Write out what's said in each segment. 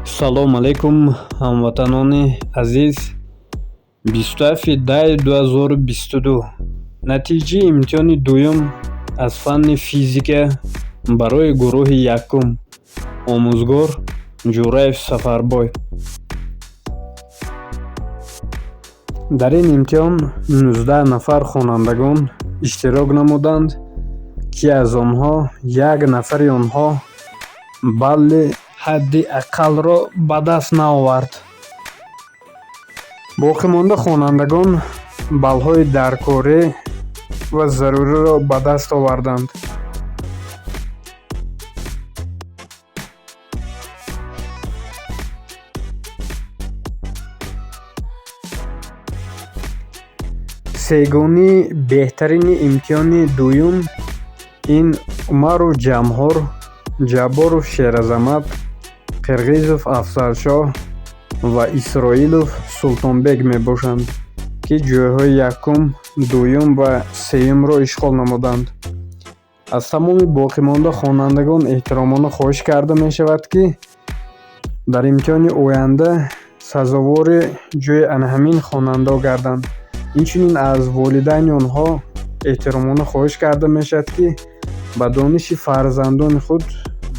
Салом алейкум, ҳамватанони азиз. 27/10/2022 натиҷаи имтиҳони дуюм аз фанни физика барои гурӯҳи якум. Омӯзгор Ҷураев Сафарбой. дар ин имтиҳон 19 нафар хонандагон иштирок намуданд, ки аз онҳо як нафари онҳо балли ҳадди аққалро ба даст наовард. боқимонда хонандагон баллҳои даркорӣ ва заруриро ба даст оварданд. сегонии беҳтарини имтиҳони дуюм ин Умару Ҷамҳор, Ҷабборов Шеразамат, Қирғизов Афзалшоҳ ва Исроилов Султонбек мебошанд, ки ҷойҳои якум, дуюм ва сеюмро ишғол намуданд. аз тамоми боқимонда хонандагон эҳтиромона хоҳиш карда мешавад, ки дар имтиҳони оянда сазовори ҷойи ана ҳамин хонандо гарданд. инчунин аз волидайни онҳо эҳтиромона хоҳиш карда мешавад, ки ба дониши фарзандони худ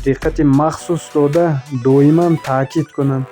диққати махсус дода доиман таъкид кунанд.